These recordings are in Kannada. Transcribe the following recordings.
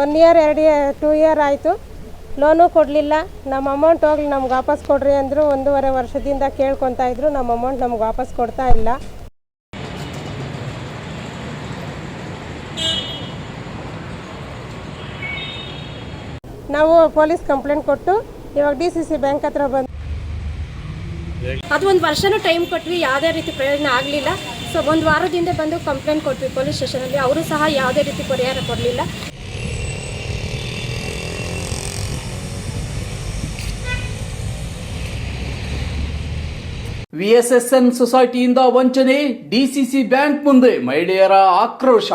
1 ಇಯರ್ 2 ಇಯರ್ ಆಯಿತು, ಲೋನು ಕೊಡಲಿಲ್ಲ. ನಮ್ಮ ಅಮೌಂಟ್ ಹೋಗ್ಲಿ ನಮ್ಗೆ ವಾಪಸ್ ಕೊಡ್ರಿ ಅಂದರು. 1.5 ವರ್ಷದಿಂದ ಕೇಳ್ಕೊತಾ ಇದ್ರು, ನಮ್ಮ ಅಮೌಂಟ್ ನಮ್ಗೆ ವಾಪಸ್ ಕೊಡ್ತಾ ಇಲ್ಲ. ನಾವು ಪೊಲೀಸ್ ಕಂಪ್ಲೇಂಟ್ ಕೊಟ್ಟು ಇವಾಗ DCC ಬ್ಯಾಂಕ್ ಹತ್ರ ಬಂದು ಅದು 1 ವರ್ಷನೂ ಟೈಮ್ ಕೊಟ್ವಿ, ಯಾವುದೇ ರೀತಿ ಪ್ರಯೋಜನ ಆಗಲಿಲ್ಲ. ಸೊ 1 ವಾರದಿಂದ ಬಂದು ಕಂಪ್ಲೇಂಟ್ ಕೊಟ್ವಿ ಪೊಲೀಸ್ ಸ್ಟೇಷನಲ್ಲಿ, ಅವರು ಸಹ ಯಾವುದೇ ರೀತಿ ಪರಿಹಾರ ಕೊಡಲಿಲ್ಲ. VSSN ಸೊಸೈಟಿಯಿಂದ ವಂಚನೆ, DCC ಬ್ಯಾಂಕ್ ಮುಂದೆ ಮಹಿಳೆಯರ ಆಕ್ರೋಶ.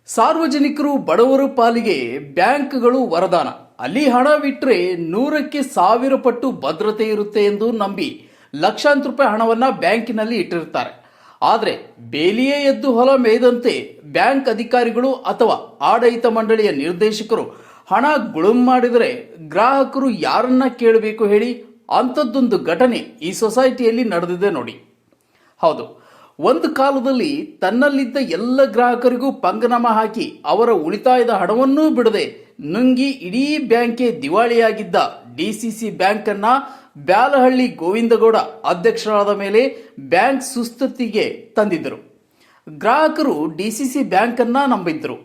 ಸಾರ್ವಜನಿಕರು ಬಡವರ ಪಾಲಿಗೆ ಬ್ಯಾಂಕ್ಗಳು ವರದಾನ. ಅಲ್ಲಿ ಹಣವಿಟ್ಟರೆ 100ಕ್ಕೆ 1000 ಪಟ್ಟು ಭದ್ರತೆ ಇರುತ್ತೆ ಎಂದು ನಂಬಿ ಲಕ್ಷಾಂತರ ರೂಪಾಯಿ ಹಣವನ್ನ ಬ್ಯಾಂಕಿನಲ್ಲಿ ಇಟ್ಟಿರ್ತಾರೆ. ಆದರೆ ಬೇಲಿಯೇ ಎದ್ದು ಹೊಲ ಮೇಯ್ದಂತೆ ಬ್ಯಾಂಕ್ ಅಧಿಕಾರಿಗಳು ಅಥವಾ ಆಡಳಿತ ಮಂಡಳಿಯ ನಿರ್ದೇಶಕರು ಹಣ ಗುಳುಂ ಮಾಡಿದರೆ ಗ್ರಾಹಕರು ಯಾರನ್ನ ಕೇಳಬೇಕು ಹೇಳಿ? ಅಂಥದ್ದೊಂದು ಘಟನೆ ಈ ಸೊಸೈಟಿಯಲ್ಲಿ ನಡೆದಿದೆ ನೋಡಿ. ಹೌದು, ಒಂದು ಕಾಲದಲ್ಲಿ ತನ್ನಲ್ಲಿದ್ದ ಎಲ್ಲ ಗ್ರಾಹಕರಿಗೂ ಪಂಗನಾಮ ಹಾಕಿ ಅವರ ಉಳಿತಾಯದ ಹಣವನ್ನೂ ಬಿಡದೆ ನುಂಗಿ ಇಡೀ ಬ್ಯಾಂಕೇ ದಿವಾಳಿಯಾಗಿದ್ದ DCC ಬ್ಯಾಂಕ್ ಅನ್ನ ಬ್ಯಾಲಹಳ್ಳಿ ಗೋವಿಂದಗೌಡ ಅಧ್ಯಕ್ಷರಾದ ಮೇಲೆ ಬ್ಯಾಂಕ್ ಸುಸ್ಥಿತಿಗೆ ತಂದಿದ್ದರು. ಗ್ರಾಹಕರು DCC ಬ್ಯಾಂಕ್ ಅನ್ನ ನಂಬಿದ್ರು.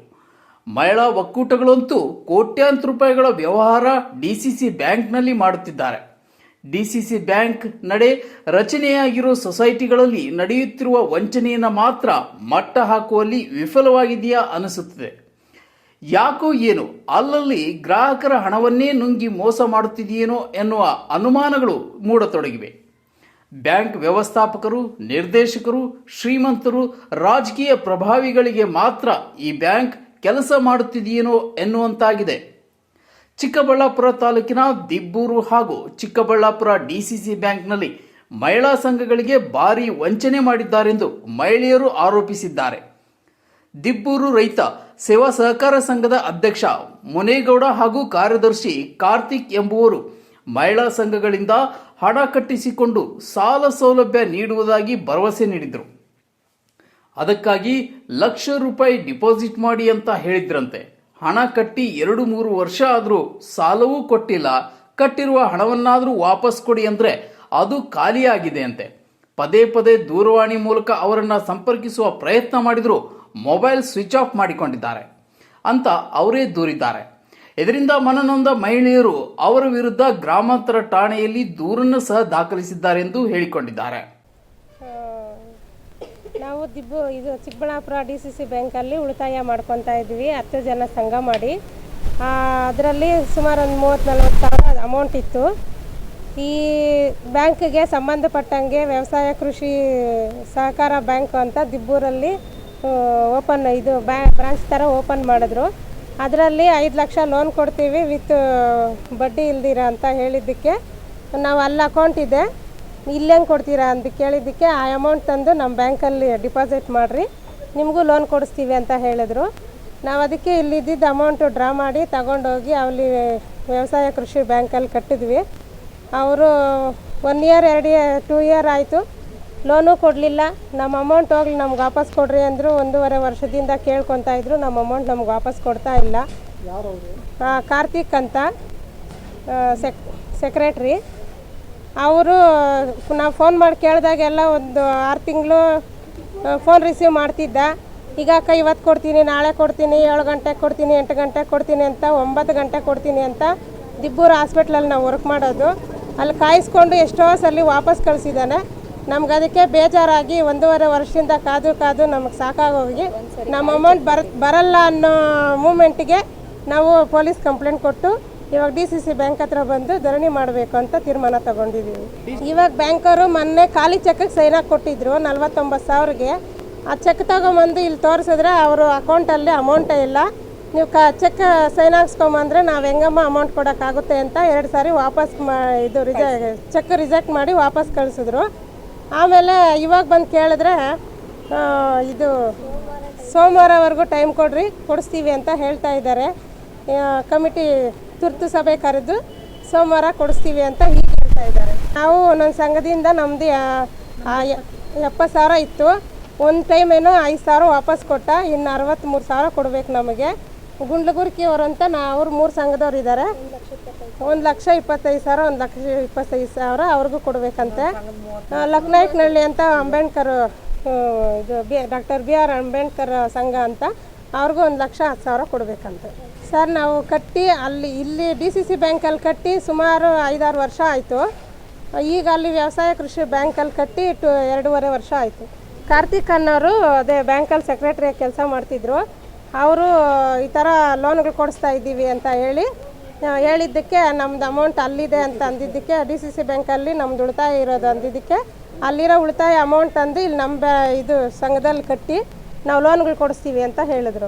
ಮಹಿಳಾ ಒಕ್ಕೂಟಗಳಂತೂ ಕೋಟ್ಯಾಂತರ ರೂಪಾಯಿಗಳ ವ್ಯವಹಾರ DCC ಬ್ಯಾಂಕ್ನಲ್ಲಿ ಮಾಡುತ್ತಿದ್ದಾರೆ. DCC ಬ್ಯಾಂಕ್ ನಡೆ ರಚನೆಯಾಗಿರೋ ಸೊಸೈಟಿಗಳಲ್ಲಿ ನಡೆಯುತ್ತಿರುವ ವಂಚನೆಯನ್ನು ಮಾತ್ರ ಮಟ್ಟ ಹಾಕುವಲ್ಲಿ ವಿಫಲವಾಗಿದೆಯಾ ಅನಿಸುತ್ತದೆ. ಯಾಕೋ ಏನು ಅಲ್ಲಲ್ಲಿ ಗ್ರಾಹಕರ ಹಣವನ್ನೇ ನುಂಗಿ ಮೋಸ ಮಾಡುತ್ತಿದೆಯೇನೋ ಎನ್ನುವ ಅನುಮಾನಗಳು ಮೂಡತೊಡಗಿವೆ. ಬ್ಯಾಂಕ್ ವ್ಯವಸ್ಥಾಪಕರು, ನಿರ್ದೇಶಕರು, ಶ್ರೀಮಂತರು, ರಾಜಕೀಯ ಪ್ರಭಾವಿಗಳಿಗೆ ಮಾತ್ರ ಈ ಬ್ಯಾಂಕ್ ಕೆಲಸ ಮಾಡುತ್ತಿದೆಯೇನೋ ಎನ್ನುವಂತಾಗಿದೆ. ಚಿಕ್ಕಬಳ್ಳಾಪುರ ತಾಲೂಕಿನ ದಿಬ್ಬೂರು ಹಾಗೂ ಚಿಕ್ಕಬಳ್ಳಾಪುರ DCC ಬ್ಯಾಂಕ್ನಲ್ಲಿ ಮಹಿಳಾ ಸಂಘಗಳಿಗೆ ಭಾರಿ ವಂಚನೆ ಮಾಡಿದ್ದಾರೆಂದು ಮಹಿಳೆಯರು ಆರೋಪಿಸಿದ್ದಾರೆ. ದಿಬ್ಬೂರು ರೈತ ಸೇವಾ ಸಹಕಾರ ಸಂಘದ ಅಧ್ಯಕ್ಷ ಮುನೇಗೌಡ ಹಾಗೂ ಕಾರ್ಯದರ್ಶಿ ಕಾರ್ತಿಕ್ ಎಂಬುವರು ಮಹಿಳಾ ಸಂಘಗಳಿಂದ ಹಣ ಕಟ್ಟಿಸಿಕೊಂಡು ಸಾಲ ಸೌಲಭ್ಯ ನೀಡುವುದಾಗಿ ಭರವಸೆ ನೀಡಿದರು. ಅದಕ್ಕಾಗಿ ಲಕ್ಷ ರೂಪಾಯಿ ಡಿಪಾಸಿಟ್ ಮಾಡಿ ಅಂತ ಹೇಳಿದ್ರಂತೆ. ಹಣ ಕಟ್ಟಿ 2-3 ವರ್ಷ ಆದರೂ ಸಾಲವೂ ಕೊಟ್ಟಿಲ್ಲ. ಕಟ್ಟಿರುವ ಹಣವನ್ನಾದರೂ ವಾಪಸ್ ಕೊಡಿ ಅಂದರೆ ಅದು ಖಾಲಿಯಾಗಿದೆ ಅಂತೆ. ಪದೇ ಪದೇ ದೂರವಾಣಿ ಮೂಲಕ ಅವರನ್ನು ಸಂಪರ್ಕಿಸುವ ಪ್ರಯತ್ನ ಮಾಡಿದರೂ ಮೊಬೈಲ್ ಸ್ವಿಚ್ ಆಫ್ ಮಾಡಿಕೊಂಡಿದ್ದಾರೆ ಅಂತ ಅವರೇ ದೂರಿದ್ದಾರೆ. ಇದರಿಂದ ಮನನೊಂದ ಮಹಿಳೆಯರು ಅವರ ವಿರುದ್ಧ ಗ್ರಾಮಾಂತರ ಠಾಣೆಯಲ್ಲಿ ದೂರನ್ನು ಸಹ ದಾಖಲಿಸಿದ್ದಾರೆ ಎಂದು ಹೇಳಿಕೊಂಡಿದ್ದಾರೆ. ನಾವು ಚಿಕ್ಕಬಳ್ಳಾಪುರ DCC ಬ್ಯಾಂಕಲ್ಲಿ ಉಳಿತಾಯ ಮಾಡ್ಕೊತಾ ಇದ್ವಿ. 10 ಜನ ಸಂಘ ಮಾಡಿ. ಅದರಲ್ಲಿ ಸುಮಾರು ಒಂದು 30-40 ಸಾವಿರ ಅಮೌಂಟ್ ಇತ್ತು. ಈ ಬ್ಯಾಂಕ್ಗೆ ಸಂಬಂಧಪಟ್ಟಂಗೆ ವ್ಯವಸಾಯ ಕೃಷಿ ಸಹಕಾರ ಬ್ಯಾಂಕ್ ಅಂತ ದಿಬ್ಬೂರಲ್ಲಿ ಬ್ರಾಂಚ್ ಥರ ಓಪನ್ ಮಾಡಿದ್ರು. ಅದರಲ್ಲಿ 5 ಲಕ್ಷ ಲೋನ್ ಕೊಡ್ತೀವಿ ವಿತ್ ಬಡ್ಡಿ ಇಲ್ದಿರ ಅಂತ ಹೇಳಿದ್ದಕ್ಕೆ ನಾವು ಅಲ್ಲಿ ಅಕೌಂಟ್ ಇದೆ, ಇಲ್ಲೇಂಗೆ ಕೊಡ್ತೀರಾ ಅಂತ ಕೇಳಿದ್ದಕ್ಕೆ ಆ ಅಮೌಂಟ್ ತಂದು ನಮ್ಮ ಬ್ಯಾಂಕಲ್ಲಿ ಡಿಪಾಸಿಟ್ ಮಾಡಿರಿ, ನಿಮಗೂ ಲೋನ್ ಕೊಡಿಸ್ತೀವಿ ಅಂತ ಹೇಳಿದ್ರು. ನಾವು ಅದಕ್ಕೆ ಇಲ್ಲಿದ್ದಿದ್ದು ಅಮೌಂಟು ಡ್ರಾ ಮಾಡಿ ತಗೊಂಡೋಗಿ ಅಲ್ಲಿ ವ್ಯವಸಾಯ ಕೃಷಿ ಬ್ಯಾಂಕಲ್ಲಿ ಕಟ್ಟಿದ್ವಿ. ಅವರು 1 ಇಯರ್ 2 ಇಯರ್ ಆಯಿತು, ಲೋನು ಕೊಡಲಿಲ್ಲ. ನಮ್ಮ ಅಮೌಂಟ್ ಹೋಗ್ಲಿ ನಮ್ಗೆ ವಾಪಸ್ ಕೊಡ್ರಿ ಅಂದರು. 1.5 ವರ್ಷದಿಂದ ಕೇಳ್ಕೊತಾ ಇದ್ರು, ನಮ್ಮ ಅಮೌಂಟ್ ನಮ್ಗೆ ವಾಪಸ್ ಕೊಡ್ತಾ ಇಲ್ಲ. ಕಾರ್ತಿಕ್ ಅಂತ ಸೆಕ್ರೆಟ್ರಿ ಅವರು. ನಾವು ಫೋನ್ ಮಾಡಿ ಕೇಳಿದಾಗೆಲ್ಲ ಒಂದು 6 ತಿಂಗಳು ಫೋನ್ ರಿಸೀವ್ ಮಾಡ್ತಿದ್ದ. ಈಗ ಇವತ್ತು ಕೊಡ್ತೀನಿ, ನಾಳೆ ಕೊಡ್ತೀನಿ, 7 ಗಂಟೆಗೆ ಕೊಡ್ತೀನಿ, 8 ಗಂಟೆಗೆ ಕೊಡ್ತೀನಿ ಅಂತ, 9 ಗಂಟೆಗೆ ಕೊಡ್ತೀನಿ ಅಂತ ದಿಬ್ಬೂರು ಹಾಸ್ಪಿಟ್ಲಲ್ಲಿ ನಾವು ವರ್ಕ್ ಮಾಡೋದು. ಅಲ್ಲಿ ಕಾಯಿಸ್ಕೊಂಡು ಎಷ್ಟೋ ಸಲ ವಾಪಸ್ ಕಳಿಸಿದ್ದಾನೆ. ನಮ್ಗೆ ಅದಕ್ಕೆ ಬೇಜಾರಾಗಿ 1.5 ವರ್ಷದಿಂದ ಕಾದು ನಮಗೆ ಸಾಕಾಗೋಗಿ ನಮ್ಮ ಅಮೌಂಟ್ ಬರಲ್ಲ ಅನ್ನೋ ಮೂಮೆಂಟಿಗೆ ನಾವು ಪೊಲೀಸ್ ಕಂಪ್ಲೇಂಟ್ ಕೊಟ್ಟು ಇವಾಗ DCC ಬ್ಯಾಂಕ್ ಹತ್ರ ಬಂದು ಧರಣಿ ಮಾಡಬೇಕು ಅಂತ ತೀರ್ಮಾನ ತಗೊಂಡಿದ್ದೀವಿ. ಇವಾಗ ಬ್ಯಾಂಕವರು ಮೊನ್ನೆ ಖಾಲಿ ಚೆಕ್ಗೆ ಸೈನ್ ಹಾಕಿ ಕೊಟ್ಟಿದ್ರು 49 ಸಾವಿರಗೆ. ಆ ಚೆಕ್ ತಗೊಂಬಂದು ಇಲ್ಲಿ ತೋರಿಸಿದ್ರೆ ಅವರು ಅಕೌಂಟಲ್ಲಿ ಅಮೌಂಟೇ ಇಲ್ಲ, ನೀವು ಚೆಕ್ ಸೈನ್ ಹಾಕ್ಸ್ಕೊಂಬಂದ್ರೆ ನಾವು ಹೆಂಗಮ್ಮ ಅಮೌಂಟ್ ಕೊಡೋಕ್ಕಾಗುತ್ತೆ ಅಂತ 2 ಸಾರಿ ವಾಪಸ್ ಚೆಕ್ ರಿಜೆಕ್ಟ್ ಮಾಡಿ ವಾಪಸ್ ಕಳಿಸಿದ್ರು. ಆಮೇಲೆ ಇವಾಗ ಬಂದು ಕೇಳಿದ್ರೆ ಇದು ಸೋಮವಾರವರೆಗೂ ಟೈಮ್ ಕೊಡಿಸ್ತೀವಿ ಅಂತ ಹೇಳ್ತಾ ಇದ್ದಾರೆ. ಕಮಿಟಿ ತುರ್ತು ಸಭೆ ಕರೆದು ಸೋಮವಾರ ಕೊಡಿಸ್ತೀವಿ ಅಂತ ಹೀಗೆ ಹೇಳ್ತಾ ಇದ್ದಾರೆ. ನಾವು ಒಂದೊಂದು ಸಂಘದಿಂದ ನಮ್ಮದು 70 ಸಾವಿರ ಇತ್ತು. ಒಂದು ಟೈಮ್ ಏನೋ 5 ಸಾವಿರ ವಾಪಸ್ ಕೊಟ್ಟ, ಇನ್ನು 63 ಸಾವಿರ ಕೊಡಬೇಕು ನಮಗೆ. ಗುಂಡ್ಲಗುರ್ಕಿ ಅವರು ಅಂತ ಅವ್ರು 3 ಸಂಘದವ್ರು ಇದ್ದಾರೆ. 1,25,000 1,25,000 ಅವ್ರಿಗೂ ಕೊಡಬೇಕಂತೆ. ಲಕ್ನಾಯಕನಹಳ್ಳಿ ಅಂತ ಅಂಬೇಡ್ಕರ್ ಇದು ಡಾಕ್ಟರ್ BR ಅಂಬೇಡ್ಕರ್ ಸಂಘ ಅಂತ ಅವ್ರಿಗೂ 1,10,000 ಕೊಡಬೇಕಂತೆ. ಸರ್ ನಾವು ಕಟ್ಟಿ ಇಲ್ಲಿ DCC ಬ್ಯಾಂಕಲ್ಲಿ ಕಟ್ಟಿ ಸುಮಾರು 5-6 ವರ್ಷ ಆಯಿತು. ಈಗ ಅಲ್ಲಿ ವ್ಯವಸಾಯ ಕೃಷಿ ಬ್ಯಾಂಕಲ್ಲಿ ಕಟ್ಟಿ 2.5 ವರ್ಷ ಆಯಿತು. ಕಾರ್ತಿಕ್ ಅನ್ನೋರು ಅದೇ ಬ್ಯಾಂಕಲ್ಲಿ ಸೆಕ್ರೆಟ್ರಿಯಾಗಿ ಕೆಲಸ ಮಾಡ್ತಿದ್ರು. ಅವರು ಈ ಥರ ಲೋನ್ಗಳು ಕೊಡಿಸ್ತಾ ಇದ್ದೀವಿ ಅಂತ ಹೇಳಿದ್ದಕ್ಕೆ ನಮ್ಮದು ಅಮೌಂಟ್ ಅಲ್ಲಿದೆ ಅಂತ ಅಂದಿದ್ದಕ್ಕೆ DCC ಬ್ಯಾಂಕಲ್ಲಿ ನಮ್ಮದು ಉಳಿತಾಯ ಇರೋದು ಅಂದಿದ್ದಕ್ಕೆ ಅಲ್ಲಿರೋ ಉಳಿತಾಯ ಅಮೌಂಟ್ ಅಂದು ಇಲ್ಲಿ ನಮ್ಮ ಇದು ಸಂಘದಲ್ಲಿ ಕಟ್ಟಿ ನಾವು ಲೋನ್ಗಳು ಕೊಡಿಸ್ತೀವಿ ಅಂತ ಹೇಳಿದ್ರು.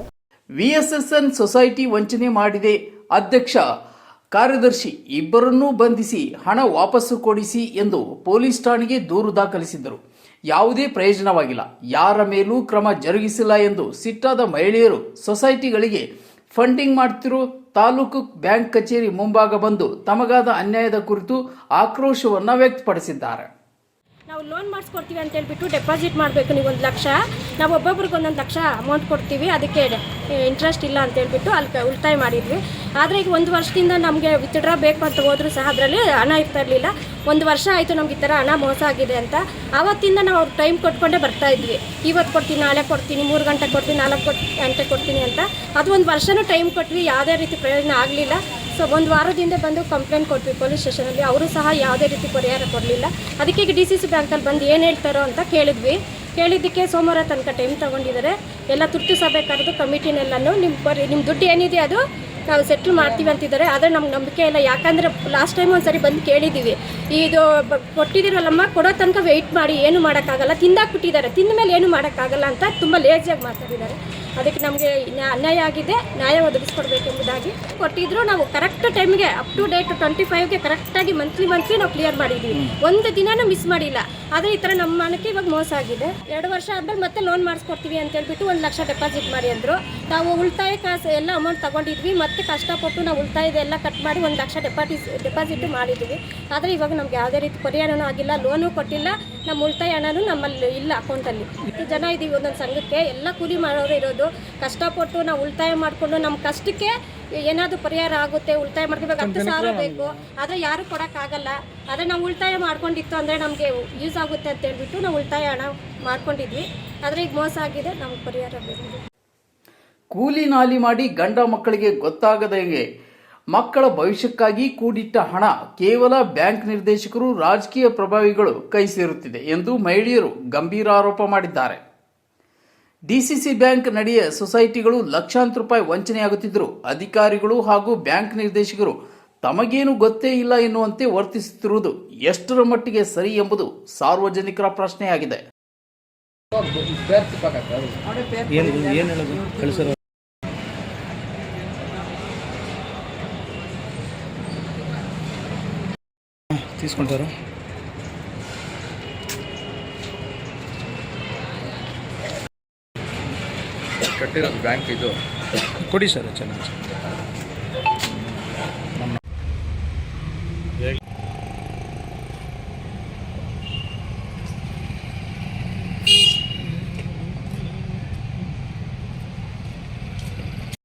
VSSN ಸೊಸೈಟಿ ವಂಚನೆ ಮಾಡಿದೆ. ಅಧ್ಯಕ್ಷ ಕಾರ್ಯದರ್ಶಿ ಇಬ್ಬರನ್ನೂ ಬಂಧಿಸಿ ಹಣ ವಾಪಸ್ಸು ಕೊಡಿಸಿ ಎಂದು ಪೊಲೀಸ್ ಠಾಣೆಗೆ ದೂರು ದಾಖಲಿಸಿದ್ದರು. ಯಾವುದೇ ಪ್ರಯೋಜನವಾಗಿಲ್ಲ, ಯಾರ ಮೇಲೂ ಕ್ರಮ ಜರುಗಿಸಿಲ್ಲ ಎಂದು ಸಿಟ್ಟಾದ ಮಹಿಳೆಯರು ಸೊಸೈಟಿಗಳಿಗೆ ಫಂಡಿಂಗ್ ಮಾಡ್ತಿರೋ ತಾಲೂಕು ಬ್ಯಾಂಕ್ ಕಚೇರಿ ಮುಂಭಾಗ ಬಂದು ತಮಗಾದ ಅನ್ಯಾಯದ ಕುರಿತು ಆಕ್ರೋಶವನ್ನು ವ್ಯಕ್ತಪಡಿಸಿದ್ದಾರೆ. ನಾವು ಲೋನ್ ಮಾಡಿಸ್ಕೊಡ್ತೀವಿ ಅಂತ ಹೇಳ್ಬಿಟ್ಟು ಡೆಪಾಸಿಟ್ ಮಾಡಬೇಕು, ನೀವು 1 ಲಕ್ಷ, ನಾವು ಒಬ್ಬೊಬ್ರಿಗೆ 1 ಲಕ್ಷ ಅಮೌಂಟ್ ಕೊಡ್ತೀವಿ, ಅದಕ್ಕೆ ಇಂಟ್ರೆಸ್ಟ್ ಇಲ್ಲ ಅಂತ ಹೇಳ್ಬಿಟ್ಟು ಅಲ್ಲಿ ಉಳಿತಾಯ ಮಾಡಿದ್ವಿ. ಆದರೆ ಈಗ 1 ವರ್ಷದಿಂದ ನಮಗೆ ವಿತ್ಡ್ರಾ ಬೇಕು ಅಂತ ಹೋದರೂ ಸಹ ಅದರಲ್ಲಿ ಹಣ ಇರ್ತಾ ಇರಲಿಲ್ಲ. 1 ವರ್ಷ ಆಯಿತು ನಮ್ಗೆ ಈ ಥರ ಹಣ ಮೋಸ ಆಗಿದೆ ಅಂತ. ಆವತ್ತಿಂದ ನಾವು ಅವ್ರು ಟೈಮ್ ಕೊಟ್ಕೊಂಡೇ ಬರ್ತಾ ಇದ್ವಿ. ಇವತ್ತು ಕೊಡ್ತೀನಿ, ನಾಳೆ ಕೊಡ್ತೀನಿ, 3 ಗಂಟೆ ಕೊಡ್ತೀನಿ, 4 ಗಂಟೆ ಕೊಡ್ತೀನಿ ಅಂತ. ಅದು 1 ವರ್ಷನೂ ಟೈಮ್ ಕೊಟ್ವಿ, ಯಾವುದೇ ರೀತಿ ಪ್ರಯೋಜನ ಆಗಲಿಲ್ಲ. ಸೊ 1 ವಾರದಿಂದ ಬಂದು ಕಂಪ್ಲೇಂಟ್ ಕೊಟ್ವಿ ಪೊಲೀಸ್ ಸ್ಟೇಷನಲ್ಲಿ. ಅವರು ಸಹ ಯಾವುದೇ ರೀತಿ ಪರಿಹಾರ ಕೊಡಲಿಲ್ಲ. ಅದಕ್ಕೆ ಈಗ DCC ಬ್ಯಾಂಕಲ್ಲಿ ಬಂದು ಏನು ಹೇಳ್ತಾರೋ ಅಂತ ಕೇಳಿದ್ದಕ್ಕೆ ಸೋಮವಾರ ತನಕ ಟೈಮ್ ತೊಗೊಂಡಿದ್ದಾರೆ. ಎಲ್ಲ ತುರ್ತು ಸಭೆ ಕರೆದು ಕಮಿಟಿನೆಲ್ಲನೂ ನಿಮ್ಮ ದುಡ್ಡು ಏನಿದೆ ಅದು ನಾವು ಸೆಟ್ಲ್ ಮಾಡ್ತೀವಿ ಅಂತಿದ್ದಾರೆ. ಆದರೆ ನಮ್ಗೆ ನಂಬಿಕೆ ಇಲ್ಲ, ಯಾಕಂದರೆ ಲಾಸ್ಟ್ ಟೈಮ್ ಒಂದು ಸರಿ ಬಂದು ಕೇಳಿದ್ದೀವಿ, ಇದು ಕೊಟ್ಟಿದ್ದೀರಲ್ಲಮ್ಮ, ಕೊಡೋ ತನಕ ವೆಯ್ಟ್ ಮಾಡಿ, ಏನು ಮಾಡೋಕ್ಕಾಗಲ್ಲ, ತಿಂದಾಕ್ಬಿಟ್ಟಿದ್ದಾರೆ, ತಿಂದ ಮೇಲೆ ಏನು ಮಾಡೋಕ್ಕಾಗಲ್ಲ ಅಂತ ತುಂಬ ಲೇಜಿಯಾಗಿ ಮಾತಾಡಿದ್ದಾರೆ. ಅದಕ್ಕೆ ನಮಗೆ ಅನ್ಯಾಯ ಆಗಿದೆ, ನ್ಯಾಯ ಒದಗಿಸ್ಕೊಡ್ಬೇಕೆಂಬುದಾಗಿ ಕೊಟ್ಟಿದ್ರು. ನಾವು ಕರೆಕ್ಟ್ ಟೈಮ್ಗೆ ಅಪ್ ಟು ಡೇಟ್ 25ಗೆ ಕರೆಕ್ಟಾಗಿ ಮಂತ್ಲಿ ನಾವು ಕ್ಲಿಯರ್ ಮಾಡಿದ್ದೀವಿ, ಒಂದು ದಿನನೂ ಮಿಸ್ ಮಾಡಿಲ್ಲ. ಆದರೆ ಈ ಥರ ನಮ್ಮ ಮನಕ್ಕೆ ಇವಾಗ ಮೋಸ ಆಗಿದೆ. 2 ವರ್ಷ ಆದಮೇಲೆ ಮತ್ತೆ ಲೋನ್ ಮಾಡಿಸ್ಕೊಡ್ತೀವಿ ಅಂತ ಹೇಳ್ಬಿಟ್ಟು 1 ಲಕ್ಷ ಡೆಪಾಸಿಟ್ ಮಾಡಿ ಅಂದರು. ನಾವು ಉಳಿತಾಯ ಕಾಸು ಎಲ್ಲ ಅಮೌಂಟ್ ತೊಗೊಂಡಿದ್ವಿ, ಮತ್ತೆ ಕಷ್ಟಪಟ್ಟು ನಾವು ಉಳಿತಾಯದ ಎಲ್ಲ ಕಟ್ ಮಾಡಿ 1 ಲಕ್ಷ ಡೆಪಾಸಿಟ್ ಮಾಡಿದ್ದೀವಿ. ಆದರೆ ಇವಾಗ ನಮ್ಗೆ ಯಾವುದೇ ರೀತಿ ಪರಿಹಾರನೂ ಆಗಿಲ್ಲ, ಲೋನು ಕೊಟ್ಟಿಲ್ಲ, ನಮ್ಮ ಉಳಿತಾಯ ಹಣನೂ ನಮ್ಮಲ್ಲಿ ಇಲ್ಲ ಅಕೌಂಟಲ್ಲಿ. 10 ಜನ ಇದ್ದೀವಿ ಒಂದೊಂದು ಸಂಘಕ್ಕೆ, ಎಲ್ಲ ಕೂಲಿ ಮಾಡೋರು ಇರೋದು. ಕಷ್ಟಪಟ್ಟು ನಾವು ಉಳಿತಾಯ ಮಾಡಿಕೊಂಡು ನಮ್ಮ ಕಷ್ಟಕ್ಕೆ ಏನಾದರೂ ಪರಿಹಾರ ಆಗುತ್ತೆ, ಉಳಿತಾಯ ಮಾಡ್ಕೋಬೇಕು. 10,000 ಬೇಕು, ಆದರೆ ಯಾರೂ ಕೊಡೋಕ್ಕಾಗಲ್ಲ. ಆದರೆ ನಾವು ಉಳಿತಾಯ ಮಾಡ್ಕೊಂಡಿತ್ತು ಅಂದರೆ ನಮಗೆ ಯೂಸ್ ಆಗುತ್ತೆ ಅಂತ ಹೇಳ್ಬಿಟ್ಟು ನಾವು ಉಳಿತಾಯ ಹಣ ಮಾಡ್ಕೊಂಡಿದ್ವಿ. ಆದರೆ ಈಗ ಮೋಸ ಆಗಿದೆ, ನಮ್ಗೆ ಪರಿಹಾರ ಬೇಕು. ಕೂಲಿ ನಾಲಿ ಮಾಡಿ ಗಂಡ ಮಕ್ಕಳಿಗೆ ಗೊತ್ತಾಗದಂಗೆ ಮಕ್ಕಳ ಭವಿಷ್ಯಕ್ಕಾಗಿ ಕೂಡಿಟ್ಟ ಹಣ ಕೇವಲ ಬ್ಯಾಂಕ್ ನಿರ್ದೇಶಕರು, ರಾಜಕೀಯ ಪ್ರಭಾವಿಗಳು ಕೈ ಸೇರುತ್ತಿದೆ ಎಂದು ಮಹಿಳೆಯರು ಗಂಭೀರ ಆರೋಪ ಮಾಡಿದ್ದಾರೆ. DCC ಬ್ಯಾಂಕ್ ನಡೆಯ ಸೊಸೈಟಿಗಳು ಲಕ್ಷಾಂತರ ರೂಪಾಯಿ ವಂಚನೆಯಾಗುತ್ತಿದ್ದರು. ಅಧಿಕಾರಿಗಳು ಹಾಗೂ ಬ್ಯಾಂಕ್ ನಿರ್ದೇಶಕರು ತಮಗೇನು ಗೊತ್ತೇ ಇಲ್ಲ ಎನ್ನುವಂತೆ ವರ್ತಿಸುತ್ತಿರುವುದು ಎಷ್ಟರ ಮಟ್ಟಿಗೆ ಸರಿ ಎಂಬುದು ಸಾರ್ವಜನಿಕರ ಪ್ರಶ್ನೆಯಾಗಿದೆ. తీసుకుంటారు ಕಟ್ಟಿರೋದು ಬ್ಯಾಂಕ್ ಇದು ಕೊಡಿ ಸರ್ ಚೆನ್ನಾಗಿ.